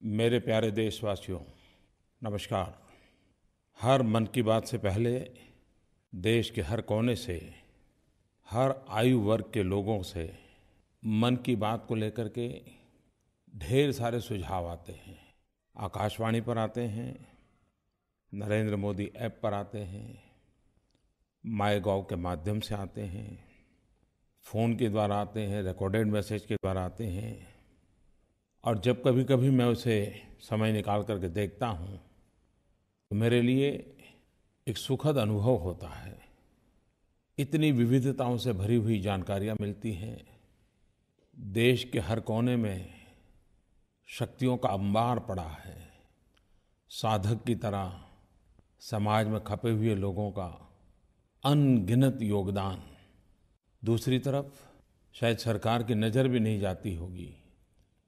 मेरे प्यारे देशवासियों, नमस्कार। हर मन की बात से पहले देश के हर कोने से, हर आयु वर्ग के लोगों से मन की बात को लेकर के ढेर सारे सुझाव आते हैं। आकाशवाणी पर आते हैं, नरेंद्र मोदी ऐप पर आते हैं, माईगोव के माध्यम से आते हैं, फ़ोन के द्वारा आते हैं, रिकॉर्डेड मैसेज के द्वारा आते हैं। और जब कभी-कभी मैं उसे समय निकाल करके देखता हूँ तो मेरे लिए एक सुखद अनुभव होता है। इतनी विविधताओं से भरी हुई जानकारियाँ मिलती हैं। देश के हर कोने में शक्तियों का अंबार पड़ा है। साधक की तरह समाज में खपे हुए लोगों का अनगिनत योगदान। दूसरी तरफ शायद सरकार की नज़र भी नहीं जाती होगी,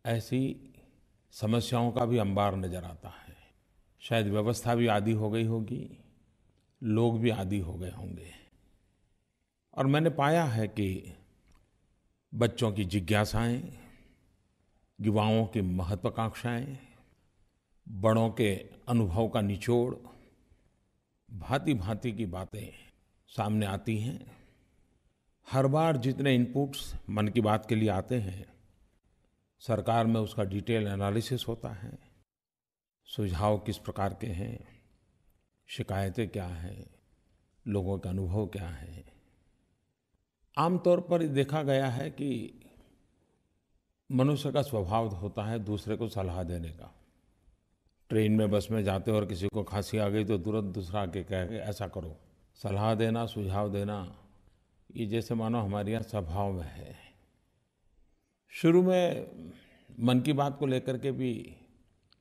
ऐसी समस्याओं का भी अंबार नज़र आता है। शायद व्यवस्था भी आदी हो गई होगी, लोग भी आदी हो गए होंगे। और मैंने पाया है कि बच्चों की जिज्ञासाएं, युवाओं की महत्वाकांक्षाएं, बड़ों के अनुभव का निचोड़, भांति-भांति की बातें सामने आती हैं। हर बार जितने इनपुट्स मन की बात के लिए आते हैं, सरकार में उसका डिटेल एनालिसिस होता है। सुझाव किस प्रकार के हैं, शिकायतें क्या हैं, लोगों का अनुभव क्या है। आमतौर पर देखा गया है कि मनुष्य का स्वभाव होता है दूसरे को सलाह देने का। ट्रेन में, बस में जाते और किसी को खांसी आ गई तो तुरंत दूसरा आके कहे ऐसा करो। सलाह देना, सुझाव देना, ये जैसे मानो हमारे यहाँ स्वभाव में है। शुरू में मन की बात को लेकर के भी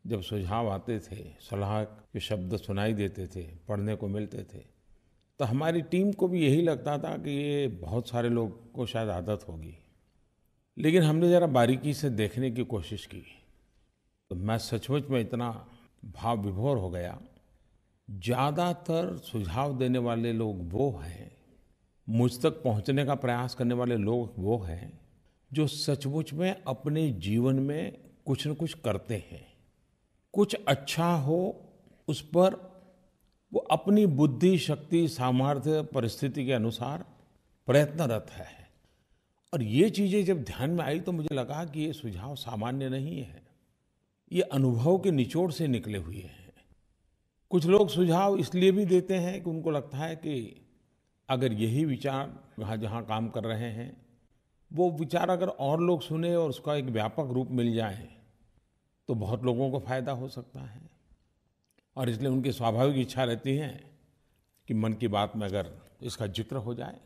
जब सुझाव आते थे, सलाह के शब्द सुनाई देते थे, पढ़ने को मिलते थे, तो हमारी टीम को भी यही लगता था कि ये बहुत सारे लोग को शायद आदत होगी। लेकिन हमने ज़रा बारीकी से देखने की कोशिश की तो मैं सचमुच में इतना भाव विभोर हो गया। ज़्यादातर सुझाव देने वाले लोग वो हैं, मुझ तक पहुंचने का प्रयास करने वाले लोग वो हैं जो सचमुच में अपने जीवन में कुछ न कुछ करते हैं। कुछ अच्छा हो उस पर वो अपनी बुद्धि, शक्ति, सामर्थ्य, परिस्थिति के अनुसार प्रयत्नरत है। और ये चीज़ें जब ध्यान में आई तो मुझे लगा कि ये सुझाव सामान्य नहीं है, ये अनुभव के निचोड़ से निकले हुए हैं। कुछ लोग सुझाव इसलिए भी देते हैं कि उनको लगता है कि अगर यही विचार जहाँ जहाँ काम कर रहे हैं, वो विचार अगर और लोग सुने और उसका एक व्यापक रूप मिल जाए तो बहुत लोगों को फ़ायदा हो सकता है। और इसलिए उनकी स्वाभाविक इच्छा रहती है कि मन की बात में अगर इसका जिक्र हो जाए।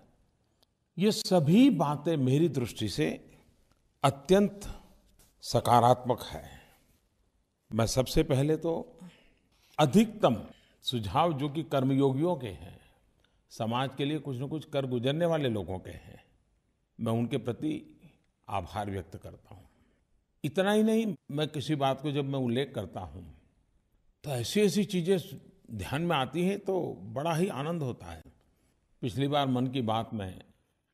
ये सभी बातें मेरी दृष्टि से अत्यंत सकारात्मक है। मैं सबसे पहले तो अधिकतम सुझाव जो कि कर्मयोगियों के हैं, समाज के लिए कुछ न कुछ कर गुजरने वाले लोगों के हैं, मैं उनके प्रति आभार व्यक्त करता हूँ। इतना ही नहीं, मैं किसी बात को जब मैं उल्लेख करता हूँ तो ऐसी-ऐसी चीज़ें ध्यान में आती हैं तो बड़ा ही आनंद होता है। पिछली बार मन की बात में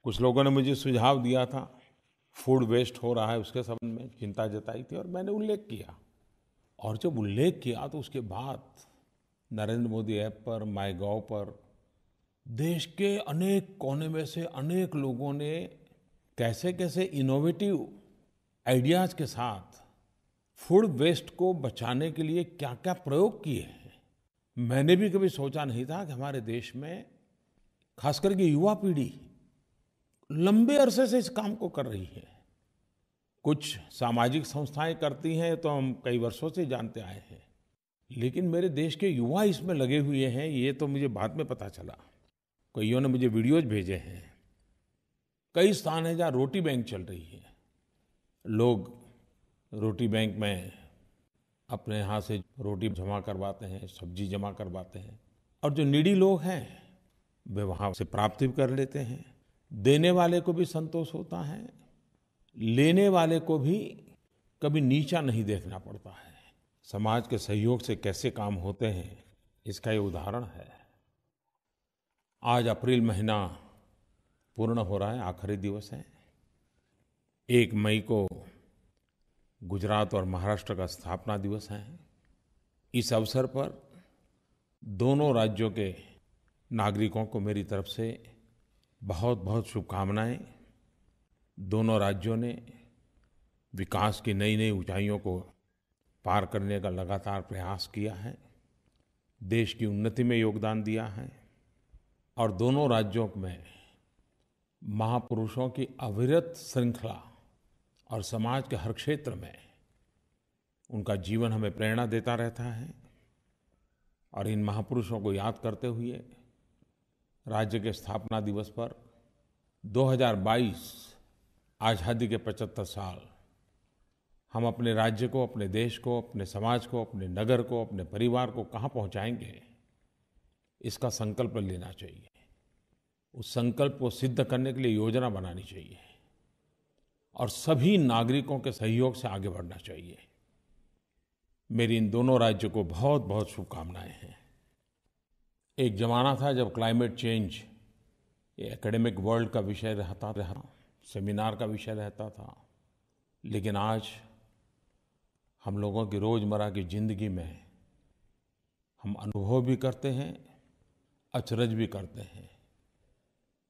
कुछ लोगों ने मुझे सुझाव दिया था, फूड वेस्ट हो रहा है उसके संबंध में चिंता जताई थी और मैंने उल्लेख किया। और जब उल्लेख किया तो उसके बाद नरेंद्र मोदी ऐप पर, माईगोव पर देश के अनेक कोने में से अनेक लोगों ने कैसे-कैसे इनोवेटिव आइडियाज़ के साथ फूड वेस्ट को बचाने के लिए क्या-क्या प्रयोग किए हैं। मैंने भी कभी सोचा नहीं था कि हमारे देश में खास करके युवा पीढ़ी लंबे अरसे से इस काम को कर रही है। कुछ सामाजिक संस्थाएं करती हैं तो हम कई वर्षों से जानते आए हैं, लेकिन मेरे देश के युवा इसमें लगे हुए हैं ये तो मुझे बाद में पता चला। कईयों ने मुझे वीडियोज भेजे हैं। कई स्थान हैं जहाँ रोटी बैंक चल रही है। लोग रोटी बैंक में अपने यहाँ से रोटी जमा करवाते हैं, सब्जी जमा करवाते हैं और जो नीडी लोग हैं वे वहाँ से प्राप्त भी कर लेते हैं। देने वाले को भी संतोष होता है, लेने वाले को भी कभी नीचा नहीं देखना पड़ता है। समाज के सहयोग से कैसे काम होते हैं इसका ये उदाहरण है। आज अप्रैल महीना पूर्ण हो रहा है, आखिरी दिवस है। 1 मई को गुजरात और महाराष्ट्र का स्थापना दिवस है। इस अवसर पर दोनों राज्यों के नागरिकों को मेरी तरफ से बहुत-बहुत शुभकामनाएं। दोनों राज्यों ने विकास की नई-नई ऊंचाइयों को पार करने का लगातार प्रयास किया है, देश की उन्नति में योगदान दिया है और दोनों राज्यों में महापुरुषों की अविरत श्रृंखला और समाज के हर क्षेत्र में उनका जीवन हमें प्रेरणा देता रहता है। और इन महापुरुषों को याद करते हुए राज्य के स्थापना दिवस पर 2022 आज़ादी के 75 साल हम अपने राज्य को, अपने देश को, अपने समाज को, अपने नगर को, अपने परिवार को कहाँ पहुँचाएंगे, इसका संकल्प लेना चाहिए। उस संकल्प को सिद्ध करने के लिए योजना बनानी चाहिए और सभी नागरिकों के सहयोग से आगे बढ़ना चाहिए। मेरी इन दोनों राज्यों को बहुत-बहुत शुभकामनाएं हैं। एक ज़माना था जब क्लाइमेट चेंज ये एकेडमिक वर्ल्ड का विषय रहा, सेमिनार का विषय रहता था, लेकिन आज हम लोगों की रोज़मर्रा की ज़िंदगी में हम अनुभव भी करते हैं, अचरज भी करते हैं।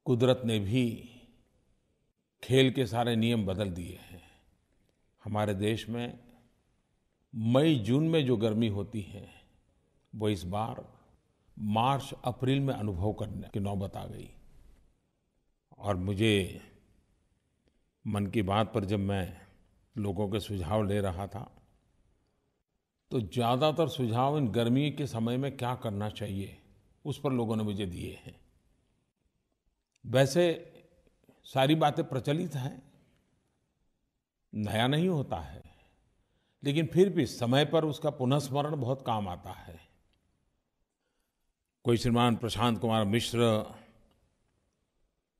कुदरत ने भी खेल के सारे नियम बदल दिए हैं। हमारे देश में मई जून में जो गर्मी होती है वो इस बार मार्च अप्रैल में अनुभव करने की नौबत आ गई। और मुझे मन की बात पर जब मैं लोगों के सुझाव ले रहा था तो ज़्यादातर सुझाव इन गर्मी के समय में क्या करना चाहिए उस पर लोगों ने मुझे दिए हैं। वैसे सारी बातें प्रचलित हैं, नया नहीं होता है, लेकिन फिर भी समय पर उसका पुनःस्मरण बहुत काम आता है। कोई श्रीमान प्रशांत कुमार मिश्र,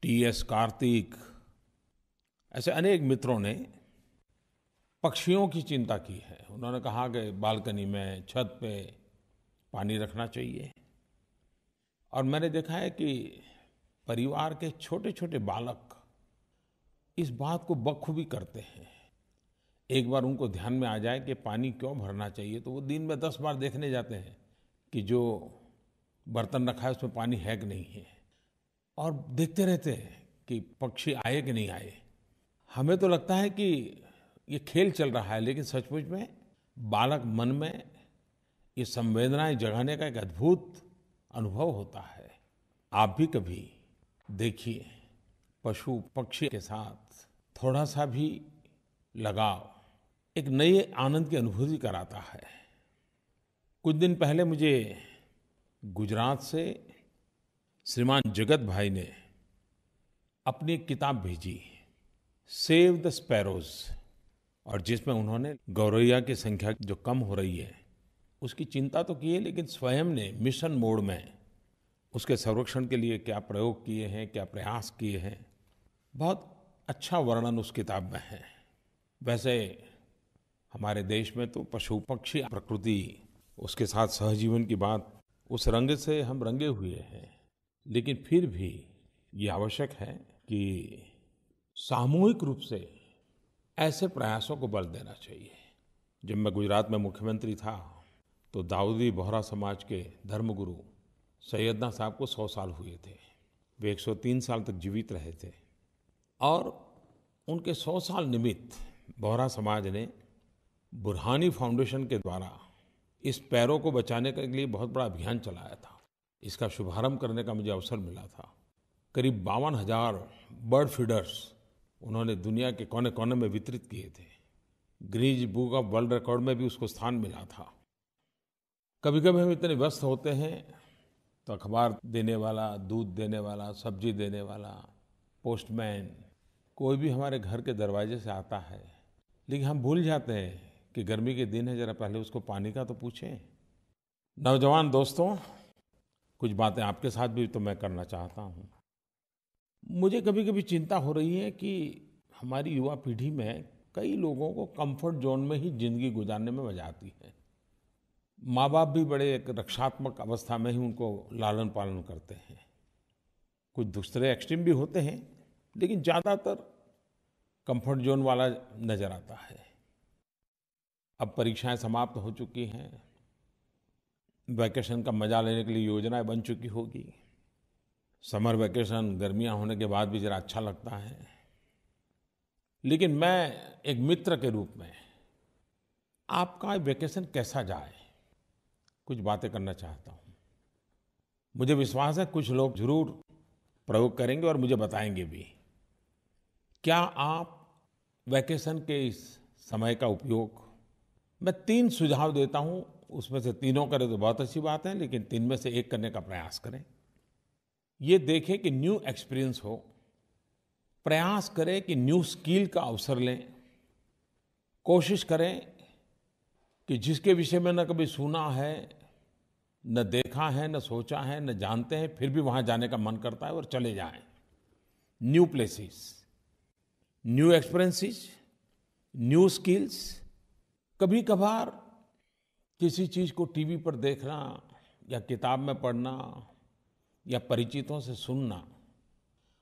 टीएस कार्तिक, ऐसे अनेक मित्रों ने पक्षियों की चिंता की है। उन्होंने कहा कि बालकनी में, छत पे पानी रखना चाहिए। और मैंने देखा है कि परिवार के छोटे-छोटे बालक इस बात को बखूबी करते हैं। एक बार उनको ध्यान में आ जाए कि पानी क्यों भरना चाहिए तो वो दिन में 10 बार देखने जाते हैं कि जो बर्तन रखा है उसमें पानी है कि नहीं है, और देखते रहते हैं कि पक्षी आए कि नहीं आए। हमें तो लगता है कि ये खेल चल रहा है, लेकिन सचमुच में बालक मन में ये संवेदनाएं जगाने का एक अद्भुत अनुभव होता है। आप भी कभी देखिए, पशु पक्षी के साथ थोड़ा सा भी लगाव एक नए आनंद की अनुभूति कराता है। कुछ दिन पहले मुझे गुजरात से श्रीमान जगत भाई ने अपनी एक किताब भेजी, सेव द स्पैरोज, और जिसमें उन्होंने गौरैया की संख्या जो कम हो रही है उसकी चिंता तो की है, लेकिन स्वयं ने मिशन मोड में उसके संरक्षण के लिए क्या प्रयोग किए हैं, क्या प्रयास किए हैं, बहुत अच्छा वर्णन उस किताब में है। वैसे हमारे देश में तो पशु पक्षी, प्रकृति, उसके साथ सहजीवन की बात उस रंग से हम रंगे हुए हैं, लेकिन फिर भी ये आवश्यक है कि सामूहिक रूप से ऐसे प्रयासों को बल देना चाहिए। जब मैं गुजरात में मुख्यमंत्री था तो दाऊदी बोहरा समाज के धर्मगुरु सैयदना साहब को 100 साल हुए थे। वे 103 साल तक जीवित रहे थे और उनके 100 साल निमित्त बोहरा समाज ने बुरहानी फाउंडेशन के द्वारा इस पैरों को बचाने के लिए बहुत बड़ा अभियान चलाया था। इसका शुभारंभ करने का मुझे अवसर मिला था। करीब 52,000 बर्ड फीडर्स उन्होंने दुनिया के कोने-कोने में वितरित किए थे। Guinness book of world record में भी उसको स्थान मिला था। कभी-कभी हम इतने व्यस्त होते हैं तो अखबार देने वाला, दूध देने वाला, सब्जी देने वाला, पोस्टमैन, कोई भी हमारे घर के दरवाजे से आता है, लेकिन हम भूल जाते हैं कि गर्मी के दिन है, जरा पहले उसको पानी का तो पूछें। नौजवान दोस्तों, कुछ बातें आपके साथ भी तो मैं करना चाहता हूँ। मुझे कभी-कभी चिंता हो रही है कि हमारी युवा पीढ़ी में कई लोगों को कंफर्ट जोन में ही ज़िंदगी गुजारने में मजा आती है। माँ-बाप भी बड़े एक रक्षात्मक अवस्था में ही उनको लालन-पालन करते हैं। कुछ दूसरे एक्सट्रीम भी होते हैं, लेकिन ज़्यादातर कंफर्ट जोन वाला नज़र आता है। अब परीक्षाएं समाप्त हो चुकी हैं, वैकेशन का मजा लेने के लिए योजनाएं बन चुकी होगी। समर वैकेशन गर्मियां होने के बाद भी जरा अच्छा लगता है। लेकिन मैं एक मित्र के रूप में आपका वैकेशन कैसा जाए, कुछ बातें करना चाहता हूं। मुझे विश्वास है कुछ लोग जरूर प्रयोग करेंगे और मुझे बताएंगे भी। क्या आप वैकेशन के इस समय का उपयोग, मैं 3 सुझाव देता हूं, उसमें से तीनों करें तो बहुत अच्छी बात है, लेकिन 3 में से एक करने का प्रयास करें। ये देखें कि न्यू एक्सपीरियंस हो, प्रयास करें कि न्यू स्किल का अवसर लें, कोशिश करें कि जिसके विषय में न कभी सुना है, न देखा है, न सोचा है, न जानते हैं, फिर भी वहां जाने का मन करता है और चले जाएं। New places, new experiences, new skills. कभी-कभार किसी चीज को टीवी पर देखना या किताब में पढ़ना या परिचितों से सुनना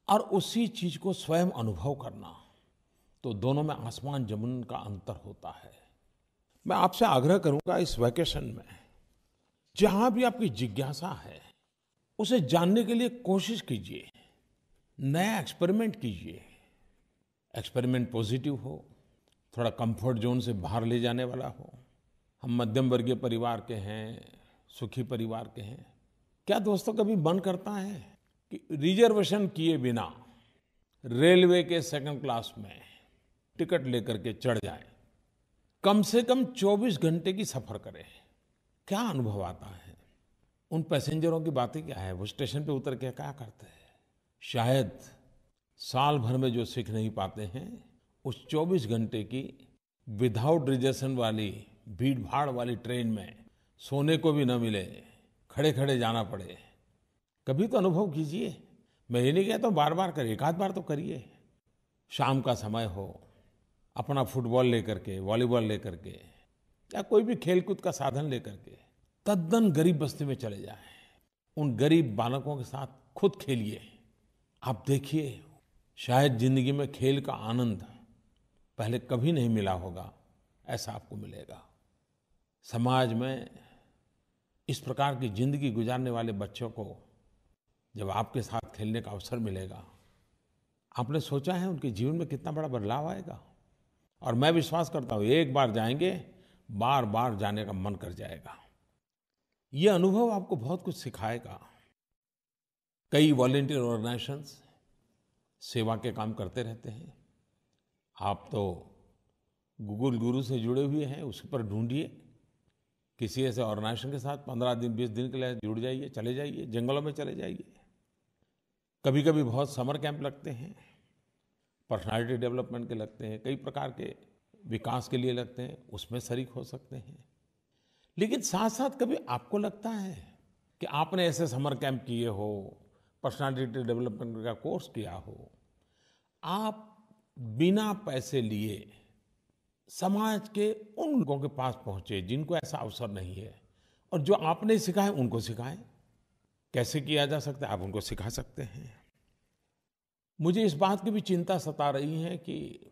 और उसी चीज को स्वयं अनुभव करना, तो दोनों में आसमान जमीन का अंतर होता है। मैं आपसे आग्रह करूंगा इस वैकेशन में जहां भी आपकी जिज्ञासा है उसे जानने के लिए कोशिश कीजिए, नया एक्सपेरिमेंट कीजिए। एक्सपेरिमेंट पॉजिटिव हो, थोड़ा कंफर्ट जोन से बाहर ले जाने वाला हो। हम मध्यम वर्गीय परिवार के हैं, सुखी परिवार के हैं। क्या दोस्तों कभी मन करता है कि रिजर्वेशन किए बिना रेलवे के सेकंड क्लास में टिकट लेकर के चढ़ जाएं, कम से कम 24 घंटे की सफर करें? क्या अनुभव आता है? उन पैसेंजरों की बातें क्या है? वो स्टेशन पे उतर के क्या करते हैं? शायद साल भर में जो सीख नहीं पाते हैं, उस 24 घंटे की विदाउट रिजर्वेशन वाली भीड़-भाड़ वाली ट्रेन में सोने को भी न मिले, खड़े-खड़े जाना पड़े। कभी तो अनुभव कीजिए। मैं ये नहीं कहता हूँ बार-बार करिए, एक आध बार तो करिए। शाम का समय हो, अपना फुटबॉल लेकर के, वॉलीबॉल लेकर के या कोई भी खेलकूद का साधन लेकर के तद्दन गरीब बस्ती में चले जाएं। उन गरीब बालकों के साथ खुद खेलिए। आप देखिए, शायद जिंदगी में खेल का आनंद पहले कभी नहीं मिला होगा, ऐसा आपको मिलेगा। समाज में इस प्रकार की जिंदगी गुजारने वाले बच्चों को जब आपके साथ खेलने का अवसर मिलेगा, आपने सोचा है उनके जीवन में कितना बड़ा बदलाव आएगा? और मैं विश्वास करता हूँ एक बार जाएंगे, बार बार जाने का मन कर जाएगा। ये अनुभव आपको बहुत कुछ सिखाएगा। कई वॉलंटियर ऑर्गेनाइजेशंस सेवा के काम करते रहते हैं। आप तो गूगल गुरु से जुड़े हुए हैं, उस पर ढूंढिए। किसी ऐसे ऑर्गेनाइजेशन के साथ 15 दिन 20 दिन के लिए जुड़ जाइए, चले जाइए, जंगलों में चले जाइए। कभी-कभी बहुत समर कैंप लगते हैं, पर्सनालिटी डेवलपमेंट के लगते हैं, कई प्रकार के विकास के लिए लगते हैं, उसमें शरीक हो सकते हैं। लेकिन साथ-साथ कभी आपको लगता है कि आपने ऐसे समर कैंप किए हो, पर्सनालिटी डेवलपमेंट का कोर्स किया हो, आप बिना पैसे लिए समाज के उन लोगों के पास पहुंचे जिनको ऐसा अवसर नहीं है, और जो आपने सिखाए उनको सिखाएं। कैसे किया जा सकता है, आप उनको सिखा सकते हैं। मुझे इस बात की भी चिंता सता रही है कि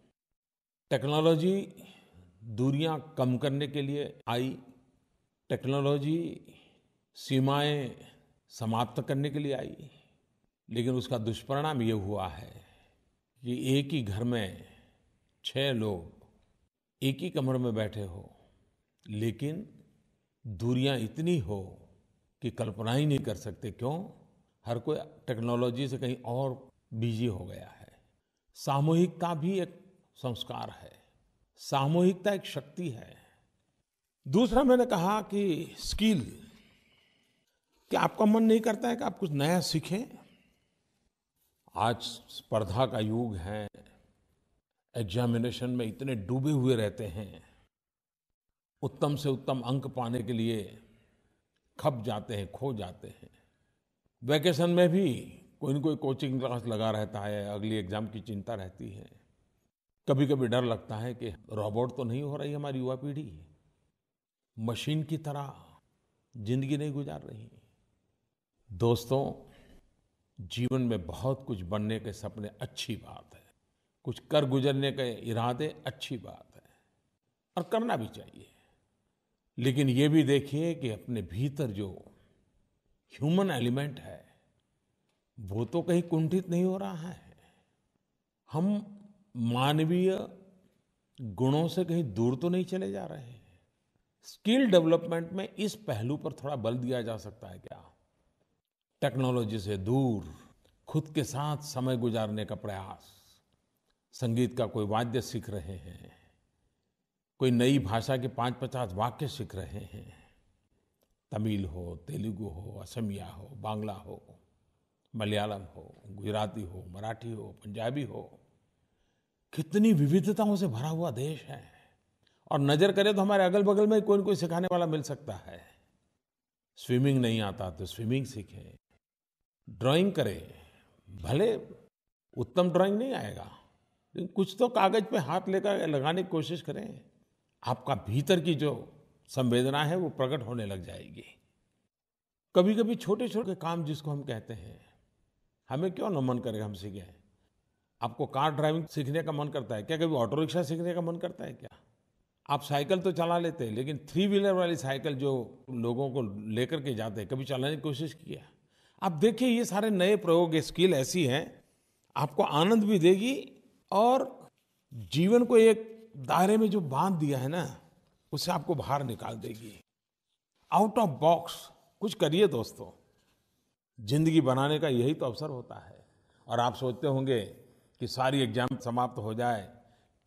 टेक्नोलॉजी दूरियां कम करने के लिए आई, टेक्नोलॉजी सीमाएं समाप्त करने के लिए आई, लेकिन उसका दुष्परिणाम ये हुआ है कि एक ही घर में 6 लोग एक ही कमरे में बैठे हो, लेकिन दूरियां इतनी हो कि कल्पना ही नहीं कर सकते। क्यों? हर कोई टेक्नोलॉजी से कहीं और बिजी हो गया है। सामूहिकता भी एक संस्कार है, सामूहिकता एक शक्ति है। दूसरा मैंने कहा कि स्किल, क्या आपका मन नहीं करता है कि आप कुछ नया सीखें? आज स्पर्धा का युग है, एग्जामिनेशन में इतने डूबे हुए रहते हैं, उत्तम से उत्तम अंक पाने के लिए खप जाते हैं, खो जाते हैं। वैकेशन में भी कोई न कोई कोचिंग क्लास लगा रहता है, अगली एग्जाम की चिंता रहती है। कभी-कभी डर लगता है कि रोबोट तो नहीं हो रही हमारी युवा पीढ़ी, मशीन की तरह जिंदगी नहीं गुजार रही। दोस्तों, जीवन में बहुत कुछ बनने के सपने अच्छी बात है, कुछ कर गुजरने के इरादे अच्छी बात है, और करना भी चाहिए। लेकिन ये भी देखिए कि अपने भीतर जो ह्यूमन एलिमेंट है, वो तो कहीं कुंठित नहीं हो रहा है। हम मानवीय गुणों से कहीं दूर तो नहीं चले जा रहे हैं। स्किल डेवलपमेंट में इस पहलू पर थोड़ा बल दिया जा सकता है क्या? टेक्नोलॉजी से दूर खुद के साथ समय गुजारने का प्रयास। संगीत का कोई वाद्य सीख रहे हैं, कोई नई भाषा के 5-50 वाक्य सीख रहे हैं, तमिल हो, तेलुगु हो, असमिया हो, बांग्ला हो, मलयालम हो, गुजराती हो, मराठी हो, पंजाबी हो। कितनी विविधताओं से भरा हुआ देश है। और नजर करें तो हमारे अगल बगल में कोई न कोई सिखाने वाला मिल सकता है। स्विमिंग नहीं आता तो स्विमिंग सीखें, ड्राइंग करें। भले उत्तम ड्राइंग नहीं आएगा, लेकिन कुछ तो कागज पे हाथ लेकर लगाने की कोशिश करें। आपका भीतर की जो संवेदना है वो प्रकट होने लग जाएगी। कभी कभी छोटे छोटे काम जिसको हम कहते हैं, हमें क्यों न मन करेगा हम सीखें। आपको कार ड्राइविंग सीखने का मन करता है क्या? कभी ऑटो रिक्शा सीखने का मन करता है क्या? आप साइकिल तो चला लेते हैं, लेकिन 3 व्हीलर वाली साइकिल जो लोगों को लेकर के जाते हैं, कभी चलाने की कोशिश किया? आप देखिए ये सारे नए प्रयोग, ये स्किल ऐसी हैं, आपको आनंद भी देगी और जीवन को एक दायरे में जो बांध दिया है ना, उससे आपको बाहर निकाल देगी। आउट ऑफ बॉक्स कुछ करिए दोस्तों। जिंदगी बनाने का यही तो अवसर होता है। और आप सोचते होंगे कि सारी एग्जाम समाप्त हो जाए,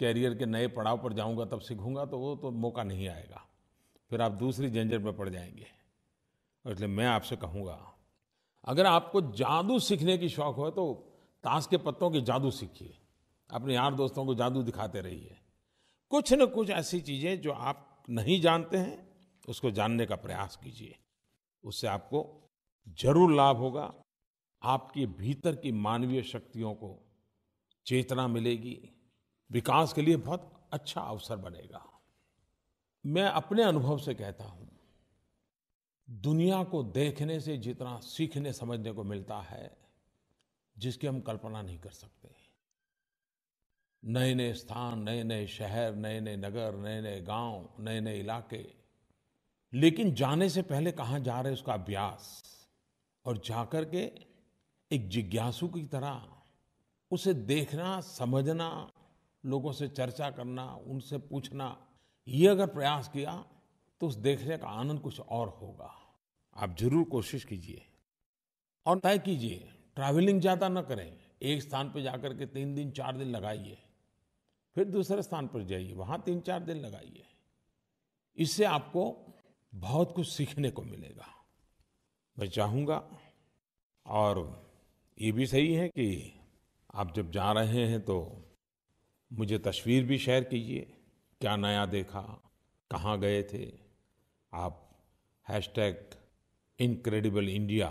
कैरियर के नए पड़ाव पर जाऊंगा तब सीखूंगा, तो वो तो मौका नहीं आएगा। फिर आप दूसरी झंझट में पड़ जाएंगे। और इसलिए मैं आपसे कहूंगा, अगर आपको जादू सीखने की शौक हो तो ताश के पत्तों की जादू सीखिए। अपने यार दोस्तों को जादू दिखाते रहिए। कुछ न कुछ ऐसी चीजें जो आप नहीं जानते हैं, उसको जानने का प्रयास कीजिए। उससे आपको जरूर लाभ होगा। आपके भीतर की मानवीय शक्तियों को चेतना मिलेगी, विकास के लिए बहुत अच्छा अवसर बनेगा। मैं अपने अनुभव से कहता हूं, दुनिया को देखने से जितना सीखने समझने को मिलता है, जिसकी हम कल्पना नहीं कर सकते। नए नए स्थान, नए नए शहर, नए नए नगर, नए नए गांव, नए नए इलाके। लेकिन जाने से पहले कहाँ जा रहे हैं उसका अभ्यास, और जाकर के एक जिज्ञासु की तरह उसे देखना, समझना, लोगों से चर्चा करना, उनसे पूछना, ये अगर प्रयास किया तो उस देखने का आनंद कुछ और होगा। आप जरूर कोशिश कीजिए और तय कीजिए, ट्रैवलिंग ज़्यादा न करें। एक स्थान पर जाकर के 3 दिन 4 दिन लगाइए, फिर दूसरे स्थान पर जाइए, वहाँ 3-4 दिन लगाइए। इससे आपको बहुत कुछ सीखने को मिलेगा। मैं चाहूँगा, और ये भी सही है कि आप जब जा रहे हैं तो मुझे तस्वीर भी शेयर कीजिए, क्या नया देखा, कहाँ गए थे। आप #IncredibleIndia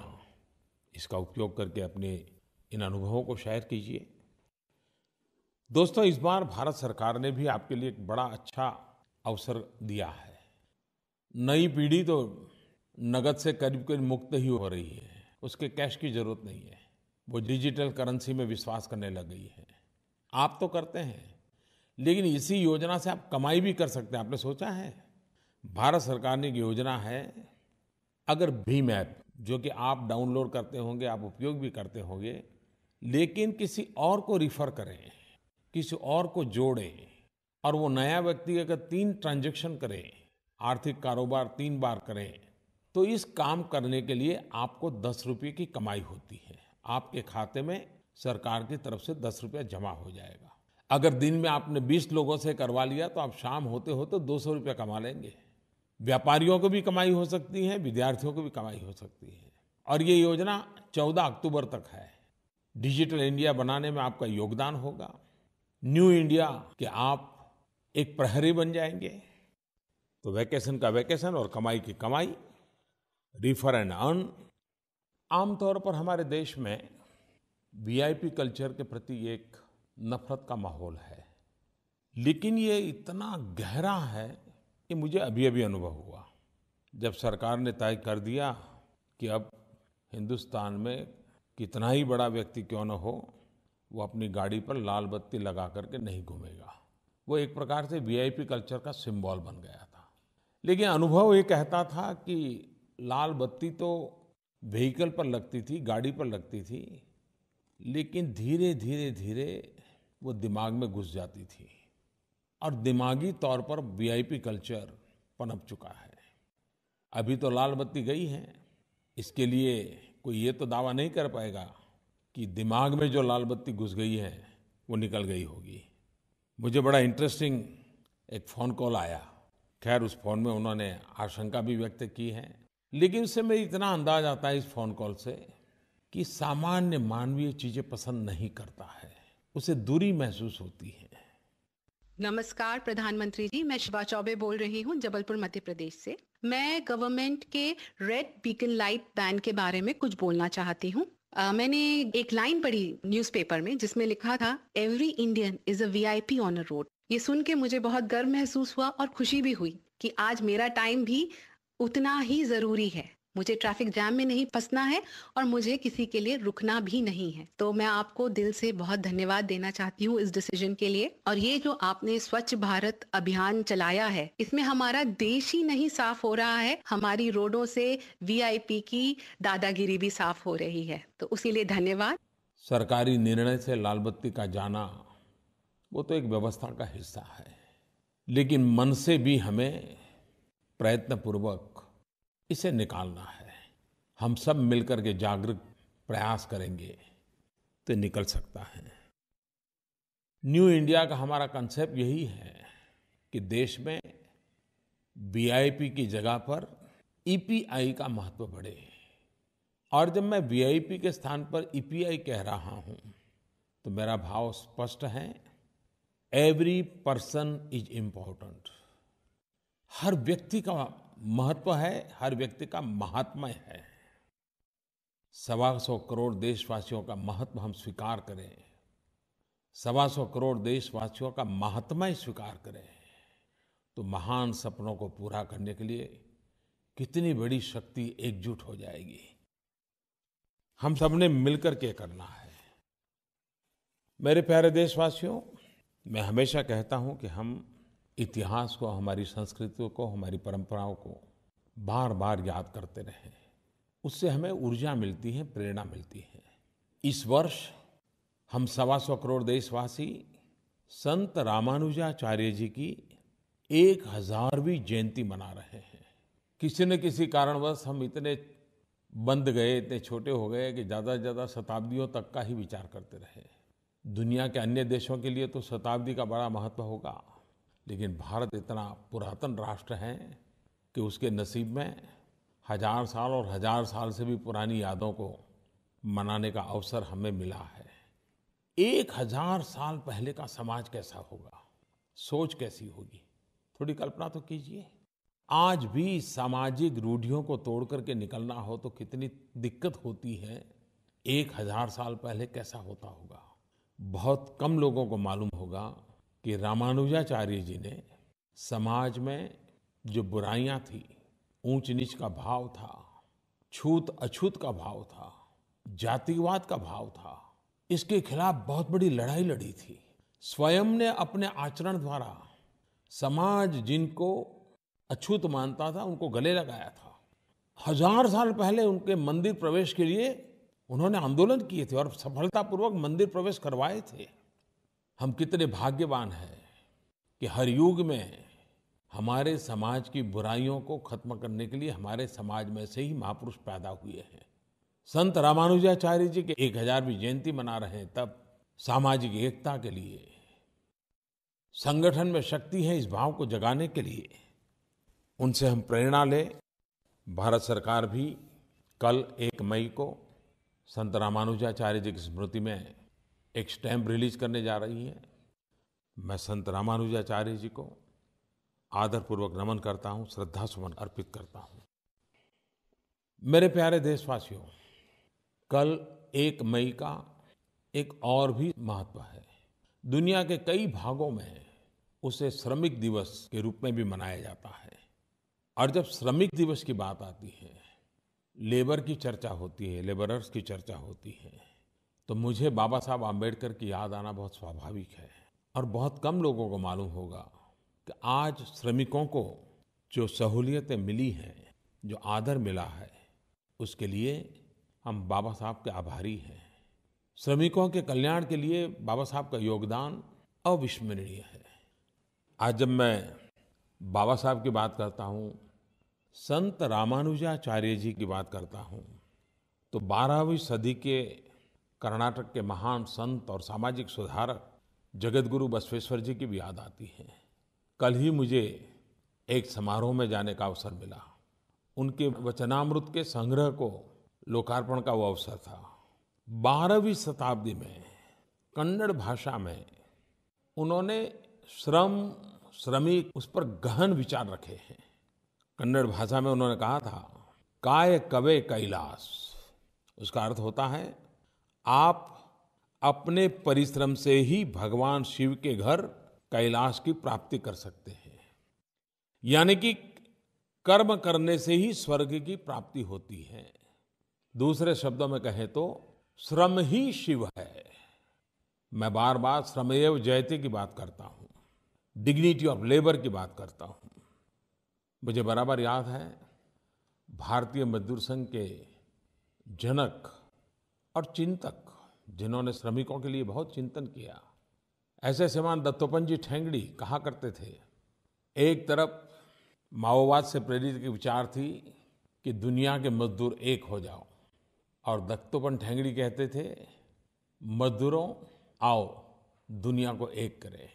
इसका उपयोग करके अपने इन अनुभवों को शेयर कीजिए। दोस्तों, इस बार भारत सरकार ने भी आपके लिए एक बड़ा अच्छा अवसर दिया है। नई पीढ़ी तो नगद से करीब करीब मुक्त ही हो रही है, उसके कैश की जरूरत नहीं है। वो डिजिटल करेंसी में विश्वास करने लग गई है। आप तो करते हैं, लेकिन इसी योजना से आप कमाई भी कर सकते हैं। आपने सोचा है? भारत सरकार ने एक योजना है, अगर भीम ऐप, जो कि आप डाउनलोड करते होंगे, आप उपयोग भी करते होंगे, लेकिन किसी और को रिफर करें, किसी और को जोड़ें, और वो नया व्यक्ति अगर 3 ट्रांजैक्शन करे, आर्थिक कारोबार 3 बार करें, तो इस काम करने के लिए आपको 10 रुपये की कमाई होती है। आपके खाते में सरकार की तरफ से 10 रुपया जमा हो जाएगा। अगर दिन में आपने 20 लोगों से करवा लिया तो आप शाम होते होते 200 रुपया कमा लेंगे। व्यापारियों को भी कमाई हो सकती है, विद्यार्थियों को भी कमाई हो सकती है। और ये योजना 14 अक्टूबर तक है। डिजिटल इंडिया बनाने में आपका योगदान होगा। न्यू इंडिया के आप एक प्रहरी बन जाएंगे। तो वैकेशन का वैकेशन और कमाई की कमाई, रिफर एंड अर्न। आमतौर पर हमारे देश में वीआईपी कल्चर के प्रति एक नफरत का माहौल है, लेकिन ये इतना गहरा है कि मुझे अभी-अभी अनुभव हुआ जब सरकार ने तय कर दिया कि अब हिंदुस्तान में कितना ही बड़ा व्यक्ति क्यों न हो, वो अपनी गाड़ी पर लाल बत्ती लगा करके नहीं घूमेगा। वो एक प्रकार से वीआईपी कल्चर का सिंबल बन गया था। लेकिन अनुभव ये कहता था कि लाल बत्ती तो व्हीकल पर लगती थी, गाड़ी पर लगती थी, लेकिन धीरे धीरे धीरे वो दिमाग में घुस जाती थी और दिमागी तौर पर वीआईपी कल्चर पनप चुका है। अभी तो लाल बत्ती गई है, इसके लिए कोई ये तो दावा नहीं कर पाएगा कि दिमाग में जो लाल बत्ती घुस गई है वो निकल गई होगी। मुझे बड़ा इंटरेस्टिंग एक फ़ोन कॉल आया। खैर उस फ़ोन में उन्होंने आशंका भी व्यक्त की है, लेकिन उससे मेरी इतना अंदाज आता है इस फ़ोन कॉल से कि सामान्य मानवीय चीज़ें पसंद नहीं करता है, उसे दूरी महसूस होती है। नमस्कार प्रधानमंत्री जी, मैं शिवा चौबे बोल रही हूँ जबलपुर मध्य प्रदेश से। मैं गवर्नमेंट के रेड बीकन लाइट बैन के बारे में कुछ बोलना चाहती हूँ। मैंने एक लाइन पढ़ी न्यूज़पेपर में जिसमें लिखा था, every Indian is a VIP on a road. ये सुन के मुझे बहुत गर्व महसूस हुआ और खुशी भी हुई कि आज मेरा टाइम भी उतना ही जरूरी है। मुझे ट्रैफिक जैम में नहीं फंसना है और मुझे किसी के लिए रुकना भी नहीं है। तो मैं आपको दिल से बहुत धन्यवाद देना चाहती हूँ इस डिसीजन के लिए। और ये जो आपने स्वच्छ भारत अभियान चलाया है, इसमें हमारा देश ही नहीं साफ हो रहा है, हमारी रोडों से वीआईपी की दादागिरी भी साफ हो रही है। तो उसी लिए धन्यवाद। सरकारी निर्णय से लाल बत्ती का जाना वो तो एक व्यवस्था का हिस्सा है, लेकिन मन से भी हमें प्रयत्नपूर्वक इसे निकालना है। हम सब मिलकर के जागरूक प्रयास करेंगे तो निकल सकता है। न्यू इंडिया का हमारा कंसेप्ट यही है कि देश में वीआईपी की जगह पर ईपीआई का महत्व बढ़े। और जब मैं वीआईपी के स्थान पर ईपीआई कह रहा हूं तो मेरा भाव स्पष्ट है, एवरी पर्सन इज इम्पोर्टेंट। हर व्यक्ति का महत्व है, हर व्यक्ति का महात्म्य है। 125 करोड़ देशवासियों का महत्व हम स्वीकार करें, 125 करोड़ देशवासियों का महात्म्य स्वीकार करें, तो महान सपनों को पूरा करने के लिए कितनी बड़ी शक्ति एकजुट हो जाएगी। हम सबने मिलकर के करना है। मेरे प्यारे देशवासियों, मैं हमेशा कहता हूं कि हम इतिहास को, हमारी संस्कृति को, हमारी परंपराओं को बार बार याद करते रहें। उससे हमें ऊर्जा मिलती है, प्रेरणा मिलती है। इस वर्ष हम 125 करोड़ देशवासी संत रामानुजाचार्य जी की 1000वीं जयंती मना रहे हैं। किसी न किसी कारणवश हम इतने बंध गए, इतने छोटे हो गए कि ज़्यादा से ज़्यादा शताब्दियों तक का ही विचार करते रहे। दुनिया के अन्य देशों के लिए तो शताब्दी का बड़ा महत्व होगा, लेकिन भारत इतना पुरातन राष्ट्र है कि उसके नसीब में 1000 साल और 1000 साल से भी पुरानी यादों को मनाने का अवसर हमें मिला है। 1000 साल पहले का समाज कैसा होगा, सोच कैसी होगी, थोड़ी कल्पना तो कीजिए। आज भी सामाजिक रूढ़ियों को तोड़ करके निकलना हो तो कितनी दिक्कत होती है। 1000 साल पहले कैसा होता होगा। बहुत कम लोगों को मालूम होगा कि रामानुजाचार्य जी ने समाज में जो बुराइयां थी, ऊंच नीच का भाव था, छूत अछूत का भाव था, जातिवाद का भाव था, इसके खिलाफ बहुत बड़ी लड़ाई लड़ी थी। स्वयं ने अपने आचरण द्वारा समाज जिनको अछूत मानता था उनको गले लगाया था। 1000 साल पहले उनके मंदिर प्रवेश के लिए उन्होंने आंदोलन किए थे और सफलतापूर्वक मंदिर प्रवेश करवाए थे। हम कितने भाग्यवान हैं कि हर युग में हमारे समाज की बुराइयों को खत्म करने के लिए हमारे समाज में से ही महापुरुष पैदा हुए हैं। संत रामानुजाचार्य जी के 1000वीं जयंती मना रहे हैं, तब सामाजिक एकता के लिए, संगठन में शक्ति है इस भाव को जगाने के लिए उनसे हम प्रेरणा लें। भारत सरकार भी कल 1 मई को संत रामानुजाचार्य जी की स्मृति में एक स्टैम्प रिलीज करने जा रही है। मैं संत रामानुजाचार्य जी को आदरपूर्वक नमन करता हूँ, श्रद्धा सुमन अर्पित करता हूँ। मेरे प्यारे देशवासियों, कल 1 मई का एक और भी महत्व है। दुनिया के कई भागों में उसे श्रमिक दिवस के रूप में भी मनाया जाता है। और जब श्रमिक दिवस की बात आती है, लेबर की चर्चा होती है, लेबरर्स की चर्चा होती है, तो मुझे बाबा साहब आम्बेडकर की याद आना बहुत स्वाभाविक है। और बहुत कम लोगों को मालूम होगा कि आज श्रमिकों को जो सहूलियतें मिली हैं, जो आदर मिला है, उसके लिए हम बाबा साहब के आभारी हैं। श्रमिकों के कल्याण के लिए बाबा साहब का योगदान अविस्मरणीय है। आज जब मैं बाबा साहब की बात करता हूँ, संत रामानुजाचार्य जी की बात करता हूँ, तो 12वीं सदी के कर्नाटक के महान संत और सामाजिक सुधारक जगतगुरु बसवेश्वर जी की भी याद आती है। कल ही मुझे एक समारोह में जाने का अवसर मिला। उनके वचनामृत के संग्रह को लोकार्पण का वो अवसर था। 12वीं शताब्दी में कन्नड़ भाषा में उन्होंने श्रम, श्रमिक, उस पर गहन विचार रखे हैं। कन्नड़ भाषा में उन्होंने कहा था, काय कवे कैलास। उसका अर्थ होता है, आप अपने परिश्रम से ही भगवान शिव के घर कैलाश की प्राप्ति कर सकते हैं। यानी कि कर्म करने से ही स्वर्ग की प्राप्ति होती है। दूसरे शब्दों में कहें तो श्रम ही शिव है। मैं बार बार श्रमेव जयते की बात करता हूँ, डिग्निटी ऑफ लेबर की बात करता हूँ। मुझे बराबर याद है, भारतीय मजदूर संघ के जनक और चिंतक, जिन्होंने श्रमिकों के लिए बहुत चिंतन किया, ऐसे श्रीमान दत्तोपंत जी ठेंगड़ी कहा करते थे, एक तरफ माओवाद से प्रेरित के विचार थी कि दुनिया के मजदूर एक हो जाओ, और दत्तोपंत ठेंगड़ी कहते थे, मजदूरों आओ दुनिया को एक करें।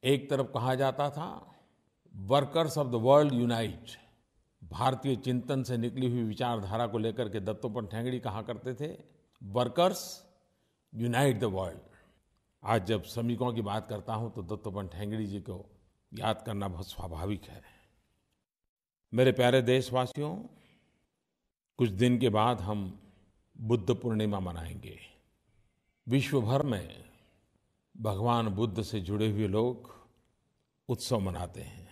एक तरफ कहा जाता था, workers of the world unite. भारतीय चिंतन से निकली हुई विचारधारा को लेकर के दत्तोपंत ठेंगड़ी कहा करते थे, वर्कर्स यूनाइट द वर्ल्ड। आज जब श्रमिकों की बात करता हूं तो दत्तोपंत ठेंगड़ी जी को याद करना बहुत स्वाभाविक है। मेरे प्यारे देशवासियों, कुछ दिन के बाद हम बुद्ध पूर्णिमा मनाएंगे। विश्व भर में भगवान बुद्ध से जुड़े हुए लोग उत्सव मनाते हैं।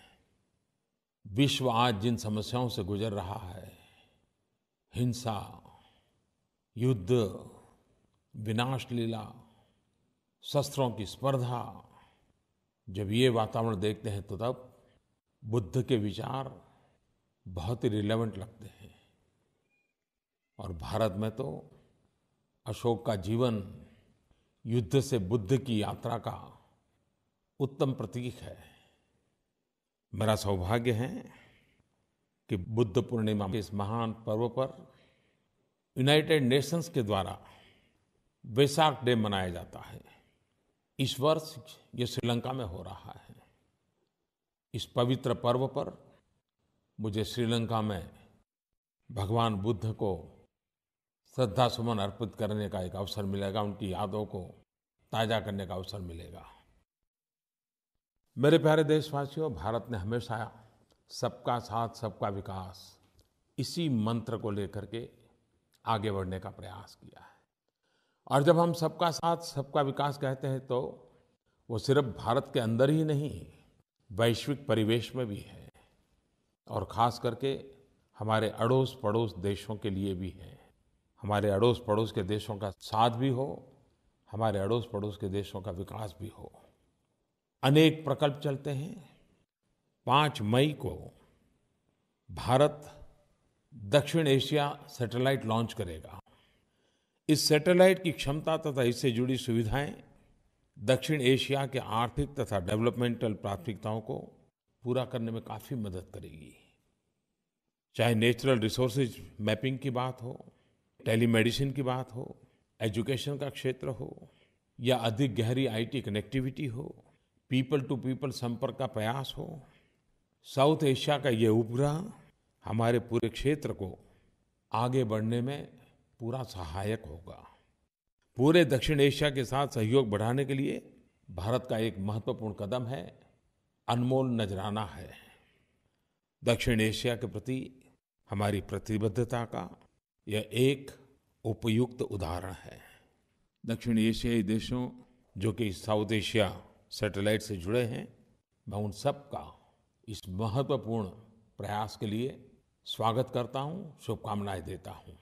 विश्व आज जिन समस्याओं से गुजर रहा है, हिंसा, युद्ध, विनाश लीला, शस्त्रों की स्पर्धा, जब ये वातावरण देखते हैं तो तब बुद्ध के विचार बहुत ही रिलेवेंट लगते हैं। और भारत में तो अशोक का जीवन युद्ध से बुद्ध की यात्रा का उत्तम प्रतीक है। मेरा सौभाग्य है कि बुद्ध पूर्णिमा के इस महान पर्व पर यूनाइटेड नेशंस के द्वारा वैसाख डे मनाया जाता है। इस वर्ष ये श्रीलंका में हो रहा है। इस पवित्र पर्व पर मुझे श्रीलंका में भगवान बुद्ध को श्रद्धा सुमन अर्पित करने का एक अवसर मिलेगा, उनकी यादों को ताज़ा करने का अवसर मिलेगा। मेरे प्यारे देशवासियों, भारत ने हमेशा सबका साथ सबका विकास इसी मंत्र को लेकर के आगे बढ़ने का प्रयास किया है। और जब हम सबका साथ सबका विकास कहते हैं तो वो सिर्फ भारत के अंदर ही नहीं, वैश्विक परिवेश में भी है, और ख़ास करके हमारे अड़ोस पड़ोस देशों के लिए भी है। हमारे अड़ोस पड़ोस के देशों का साथ भी हो, हमारे अड़ोस पड़ोस के देशों का विकास भी हो। अनेक प्रकल्प चलते हैं। 5 मई को भारत दक्षिण एशिया सैटेलाइट लॉन्च करेगा। इस सैटेलाइट की क्षमता तथा इससे जुड़ी सुविधाएं दक्षिण एशिया के आर्थिक तथा डेवलपमेंटल प्राथमिकताओं को पूरा करने में काफ़ी मदद करेगी। चाहे नेचुरल रिसोर्सेज मैपिंग की बात हो, टेलीमेडिसिन की बात हो, एजुकेशन का क्षेत्र हो, या अधिक गहरी आईटी कनेक्टिविटी हो, पीपल टू पीपल संपर्क का प्रयास हो, साउथ एशिया का ये उपग्रह हमारे पूरे क्षेत्र को आगे बढ़ने में पूरा सहायक होगा। पूरे दक्षिण एशिया के साथ सहयोग बढ़ाने के लिए भारत का एक महत्वपूर्ण कदम है, अनमोल नजराना है। दक्षिण एशिया के प्रति हमारी प्रतिबद्धता का यह एक उपयुक्त उदाहरण है। दक्षिण एशियाई देशों जो कि साउथ एशिया सैटेलाइट से जुड़े हैं, मैं उन सब का इस महत्वपूर्ण प्रयास के लिए स्वागत करता हूँ, शुभकामनाएं देता हूँ।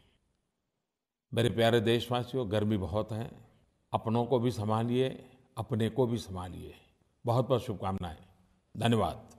मेरे प्यारे देशवासियों, गर्मी बहुत है, अपनों को भी संभालिए, अपने को भी संभालिए। बहुत बहुत शुभकामनाएं। धन्यवाद।